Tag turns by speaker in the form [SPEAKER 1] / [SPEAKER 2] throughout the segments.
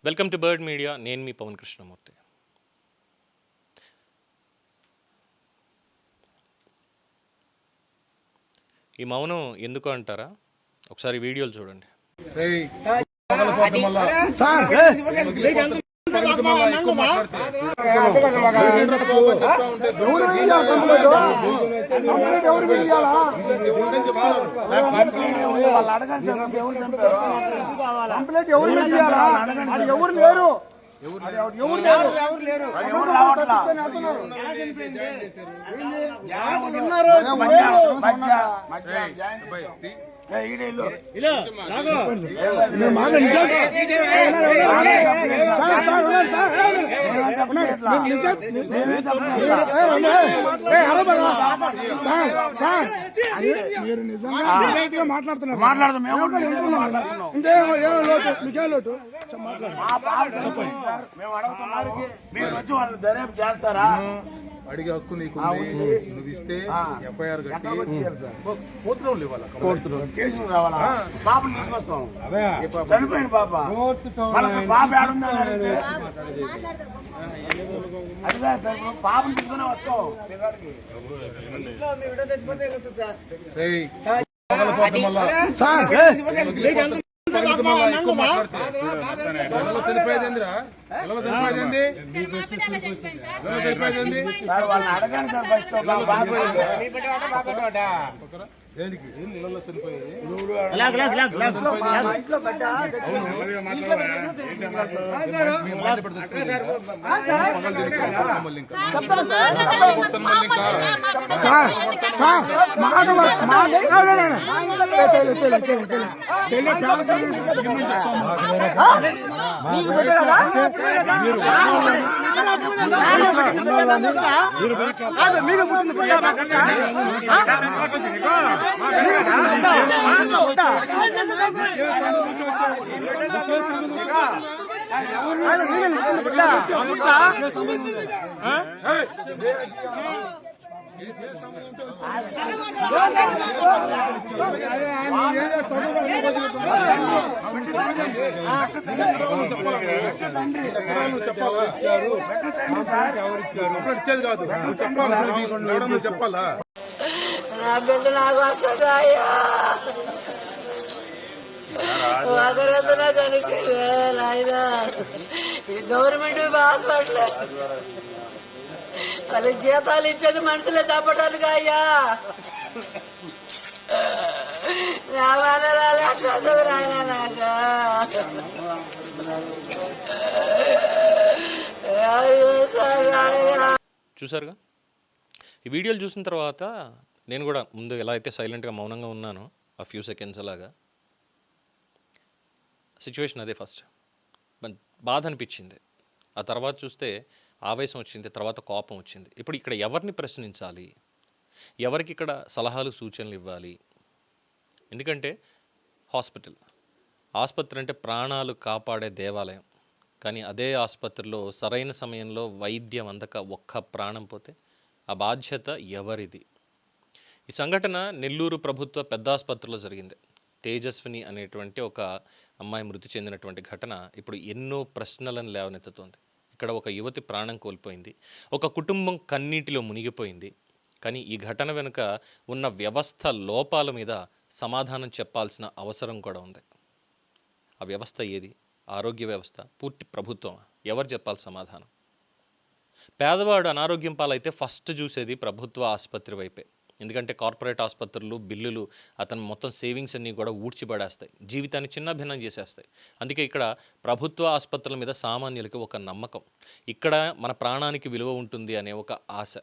[SPEAKER 1] Welcome to bird media. నేను మీ పవన్ కృష్ణమూర్తి. ఈ మౌనం ఎందుకు అంటారా? ఒకసారి వీడియోలు చూడండి.
[SPEAKER 2] ఎవరు లేరు.
[SPEAKER 3] దర్యాప్తు చేస్తారా?
[SPEAKER 4] అడిగే హక్కు నీకు నువ్వు ఇస్తే ఎఫ్ఐఆర్ కట్టి కోర్టులో
[SPEAKER 3] కేసులు రావాలా? పాపను తీసుకొస్తాం. చనిపోయిన పాప పాప ఏడుందని అడిగా సార్, పాపను తీసుకునే వస్తాం.
[SPEAKER 4] చనిపోయేదేందిరా?
[SPEAKER 3] వాళ్ళని అడగండి సార్. ఫస్ట్
[SPEAKER 4] దేనికి ఇళ్ళలో చనిపోయేది? చెప్పాలా?
[SPEAKER 5] నా బిడ్డ నాకు వస్తుందా? ఒకరంతా చనిపోయే నాయన. ఇది గవర్నమెంట్ హాస్పిటల్. వాళ్ళ జీతాలు ఇచ్చేది మనుషులే చెప్పడానికి అయ్యా. నా వదలాలి అట్లా వస్తుంది నాయన నాకు.
[SPEAKER 1] చూసారుగా ఈ వీడియోలు చూసిన తర్వాత నేను కూడా ముందు ఎలా అయితే సైలెంట్గా మౌనంగా ఉన్నానో ఆ ఫ్యూ సెకండ్స్ అలాగా సిచ్యువేషన్ అదే. ఫస్ట్ బాధ అనిపించింది, ఆ తర్వాత చూస్తే ఆవేశం వచ్చింది, తర్వాత కోపం వచ్చింది. ఇప్పుడు ఇక్కడ ఎవరిని ప్రశ్నించాలి, ఎవరికి ఇక్కడ సలహాలు సూచనలు ఇవ్వాలి? ఎందుకంటే ఆసుపత్రి అంటే ప్రాణాలు కాపాడే దేవాలయం. కానీ అదే ఆసుపత్రిలో సరైన సమయంలో వైద్యం అందక ఒక్క ప్రాణం పోతే ఆ బాధ్యత ఎవరిది? ఈ సంఘటన నెల్లూరు ప్రభుత్వ పెద్ద ఆసుపత్రిలో జరిగింది. తేజస్విని అనేటువంటి ఒక అమ్మాయి మృతి చెందినటువంటి ఘటన ఇప్పుడు ఎన్నో ప్రశ్నలను లేవనెత్తుతోంది. ఇక్కడ ఒక యువతి ప్రాణం కోల్పోయింది, ఒక కుటుంబం కన్నీటిలో మునిగిపోయింది. కానీ ఈ ఘటన వెనుక ఉన్న వ్యవస్థ లోపాల మీద సమాధానం చెప్పాల్సిన అవసరం కూడా ఉంది. ఆ వ్యవస్థ ఏది? ఆరోగ్య వ్యవస్థ పూర్తి ప్రభుత్వం. ఎవరు చెప్పాలి సమాధానం? పేదవాడు అనారోగ్యం పాలైతే ఫస్ట్ చూసేది ప్రభుత్వ ఆసుపత్రి వైపే. ఎందుకంటే కార్పొరేట్ ఆసుపత్రులు బిల్లులు అతను మొత్తం సేవింగ్స్ అన్నీ కూడా ఊడ్చిపడేస్తాయి, జీవితాన్ని చిన్న భిన్నం చేసేస్తాయి. అందుకే ఇక్కడ ప్రభుత్వ ఆసుపత్రుల మీద సామాన్యులకి ఒక నమ్మకం, ఇక్కడ మన ప్రాణానికి విలువ ఉంటుంది అనే ఒక ఆశ.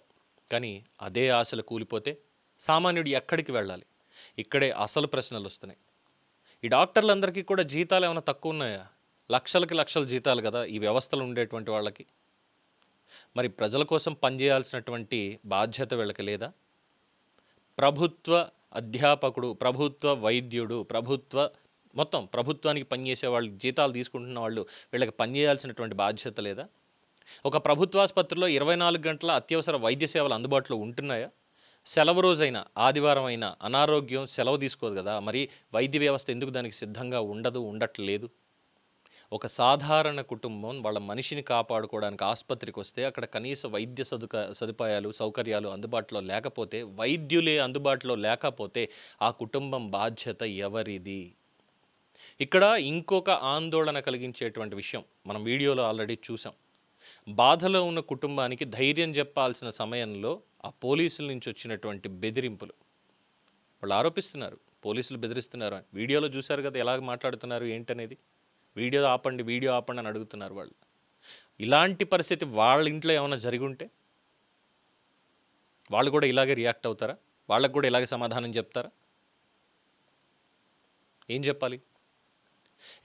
[SPEAKER 1] కానీ అదే ఆశలు కూలిపోతే సామాన్యుడు ఎక్కడికి వెళ్ళాలి? ఇక్కడే అసలు ప్రశ్నలు వస్తున్నాయి. ఈ డాక్టర్లందరికీ కూడా జీతాలు ఏమైనా తక్కువ ఉన్నాయా? లక్షలకి లక్షల జీతాలు కదా ఈ వ్యవస్థలు ఉండేటువంటి వాళ్ళకి. మరి ప్రజల కోసం పనిచేయాల్సినటువంటి బాధ్యత వీళ్ళకి లేదా? ప్రభుత్వ అధ్యాపకుడు, ప్రభుత్వ వైద్యుడు, మొత్తం ప్రభుత్వానికి పనిచేసే వాళ్ళు, జీతాలు తీసుకుంటున్న వాళ్ళు, వీళ్ళకి పనిచేయాల్సినటువంటి బాధ్యత లేదా? ఒక ప్రభుత్వ ఆసుపత్రిలో 24 గంటల అత్యవసర వైద్య సేవలు అందుబాటులో ఉంటున్నాయా? సెలవు రోజైనా, ఆదివారం అయినా అనారోగ్యం సెలవు తీసుకోదు కదా. మరి వైద్య వ్యవస్థ ఎందుకు దానికి సిద్ధంగా ఉండట్లేదు? ఒక సాధారణ కుటుంబం వాళ్ళ మనిషిని కాపాడుకోవడానికి ఆసుపత్రికి వస్తే అక్కడ కనీస వైద్య సదుపాయాలు సౌకర్యాలు అందుబాటులో లేకపోతే, వైద్యులే అందుబాటులో లేకపోతే ఆ కుటుంబం బాధ్యత ఎవరిది? ఇక్కడ ఇంకొక ఆందోళన కలిగించేటువంటి విషయం మనం వీడియోలో ఆల్రెడీ చూసాం. బాధలో ఉన్న కుటుంబానికి ధైర్యం చెప్పాల్సిన సమయంలో ఆ పోలీసుల నుంచి వచ్చినటువంటి బెదిరింపులు. వాళ్ళు ఆరోపిస్తున్నారు పోలీసులు బెదిరిస్తున్నారు. వీడియోలో చూశారు కదా ఎలాగ మాట్లాడుతున్నారు ఏంటనేది. వీడియో ఆపండి అని అడుగుతున్నారు వాళ్ళు. ఇలాంటి పరిస్థితి వాళ్ళ ఇంట్లో ఏమైనా జరిగి ఉంటే వాళ్ళు కూడా ఇలాగే రియాక్ట్ అవుతారా? వాళ్ళకు కూడా ఇలాగే సమాధానం చెప్తారా? ఏం చెప్పాలి?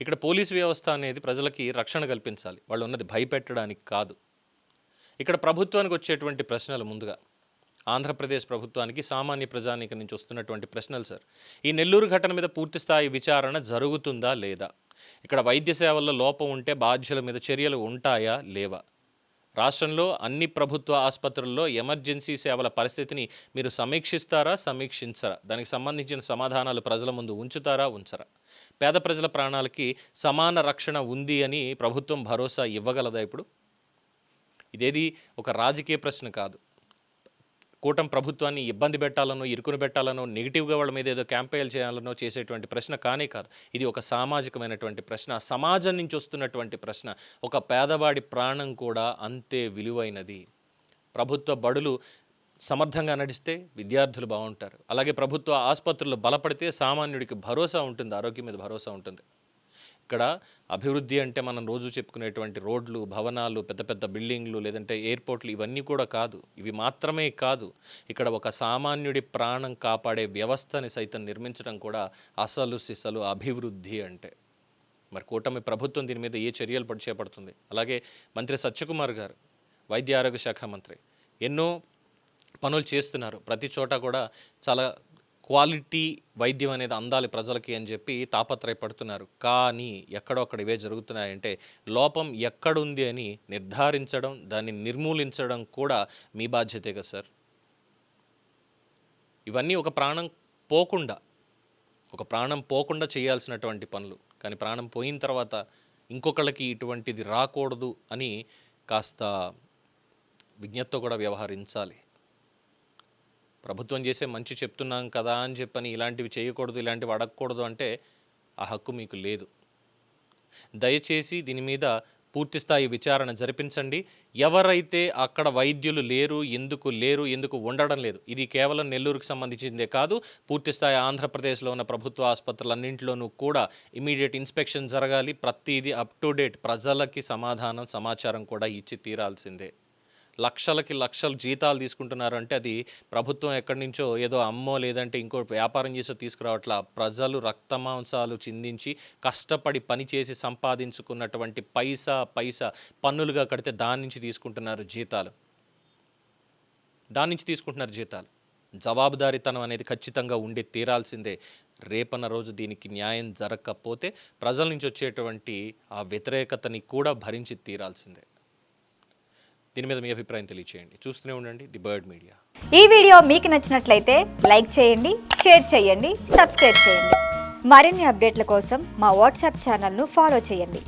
[SPEAKER 1] ఇక్కడ పోలీసు వ్యవస్థ అనేది ప్రజలకి రక్షణ కల్పించాలి. వాళ్ళు ఉన్నది భయపెట్టడానికి కాదు. ఇక్కడ ప్రభుత్వానికి వచ్చేటువంటి ప్రశ్నలు ముందుగా ఆంధ్రప్రదేశ్ ప్రభుత్వానికి సామాన్య ప్రజానీకం నుంచి వస్తున్నటువంటి ప్రశ్నలు సార్. ఈ నెల్లూరు ఘటన మీద పూర్తి స్థాయి విచారణ జరుగుతుందా లేదా? ఇక్కడ వైద్య సేవల్లో లోపం ఉంటే బాధ్యుల మీద చర్యలు ఉంటాయా లేవా? రాష్ట్రంలో అన్ని ప్రభుత్వ ఆసుపత్రుల్లో ఎమర్జెన్సీ సేవల పరిస్థితిని మీరు సమీక్షిస్తారా సమీక్షించరా? దానికి సంబంధించిన సమాధానాలు ప్రజల ముందు ఉంచుతారా ఉంచరా? పేద ప్రజల ప్రాణాలకి సమాన రక్షణ ఉంది అని ప్రభుత్వం భరోసా ఇవ్వగలదా? ఇప్పుడు ఇదేది ఒక రాజకీయ ప్రశ్న కాదు. కూటమి ప్రభుత్వాన్ని ఇబ్బంది పెట్టాలనో ఇరుకును పెట్టాలనో నెగిటివ్గా వాళ్ళ మీద ఏదో క్యాంపెయిన్ చేయాలనో చేసేటువంటి ప్రశ్న కానే కాదు. ఇది ఒక సామాజికమైనటువంటి ప్రశ్న, సమాజం నుంచి వస్తున్నటువంటి ప్రశ్న. ఒక పేదవాడి ప్రాణం కూడా అంతే విలువైనది. ప్రభుత్వ బడులు సమర్థంగా నడిస్తే విద్యార్థులు బాగుంటారు. అలాగే ప్రభుత్వ ఆసుపత్రులు బలపడితే సామాన్యుడికి భరోసా ఉంటుంది, ఆరోగ్యం మీద భరోసా ఉంటుంది. ఇక్కడ అభివృద్ధి అంటే మనం రోజు చెప్పుకునేటువంటి రోడ్లు, భవనాలు, పెద్ద పెద్ద బిల్డింగ్లు, లేదంటే ఎయిర్పోర్ట్లు, ఇవన్నీ కూడా కాదు. ఇవి మాత్రమే కాదు. ఇక్కడ ఒక సామాన్యుడి ప్రాణం కాపాడే వ్యవస్థని సైతం నిర్మించడం కూడా అసలు సిసలు అభివృద్ధి అంటే. మరి కూటమి ప్రభుత్వం దీని మీద ఏ చర్యలు చేపడుతుంది? అలాగే మంత్రి సత్యకుమార్ గారు వైద్య ఆరోగ్య శాఖ మంత్రి ఎన్నో పనులు చేస్తున్నారు. ప్రతి చోట కూడా చాలా క్వాలిటీ వైద్యం అనేది అందాలి ప్రజలకి అని చెప్పి తాపత్రయపడుతున్నారు. కానీ ఎక్కడొక్కడ ఇవే జరుగుతున్నాయంటే లోపం ఎక్కడుంది అని నిర్ధారించడం, దాన్ని నిర్మూలించడం కూడా మీ బాధ్యతే కదా సార్. ఇవన్నీ ఒక ప్రాణం పోకుండా చేయాల్సినటువంటి పనులు. కానీ ప్రాణం పోయిన తర్వాత ఇంకొకళ్ళకి ఇటువంటిది రాకూడదు అని కాస్త విజ్ఞతతో కూడా వ్యవహరించాలి. ప్రభుత్వం చేసే మంచి చెప్తున్నాం కదా అని చెప్పని ఇలాంటివి చేయకూడదు, ఇలాంటివి అడగకూడదు అంటే ఆ హక్కు మీకు లేదు. దయచేసి దీని మీద పూర్తిస్థాయి విచారణ జరిపించండి. ఎవరైతే అక్కడ వైద్యులు లేరు, ఎందుకు ఉండడం లేదు, ఇది కేవలం నెల్లూరుకు సంబంధించిందే కాదు, పూర్తిస్థాయి ఆంధ్రప్రదేశ్లో ఉన్న ప్రభుత్వ ఆసుపత్రులన్నింటిలోనూ కూడా ఇమీడియట్ ఇన్స్పెక్షన్ జరగాలి. ప్రతిదీ అప్ టు డేట్ ప్రజలకి సమాచారం కూడా ఇచ్చి తీరాల్సిందే. లక్షలు జీతాలు తీసుకుంటున్నారు అంటే అది ప్రభుత్వం ఎక్కడి నుంచో ఏదో అమ్మో లేదంటే ఇంకో వ్యాపారం చేసో తీసుకురావట్లా. ప్రజలు రక్తమాంసాలు చిందించి కష్టపడి పనిచేసి సంపాదించుకున్నటువంటి పైసా పన్నులుగా కడితే దాని నుంచి తీసుకుంటున్నారు జీతాలు. జవాబుదారీతనం అనేది ఖచ్చితంగా ఉండి తీరాల్సిందే. రేపన్న రోజు దీనికి న్యాయం జరగకపోతే ప్రజల నుంచి వచ్చేటువంటి ఆ వ్యతిరేకతని కూడా భరించి తీరాల్సిందే. దీని మీద మీ అభిప్రాయం తెలియచేయండి. చూస్తూనే ఉండండి ది బర్డ్ మీడియా.
[SPEAKER 2] ఈ వీడియో మీకు నచ్చినట్లయితే లైక్ చేయండి, షేర్ చేయండి, సబ్స్క్రైబ్ చేయండి. మరిన్ని అప్డేట్ల కోసం మా వాట్సాప్ ఛానల్ను ఫాలో చేయండి.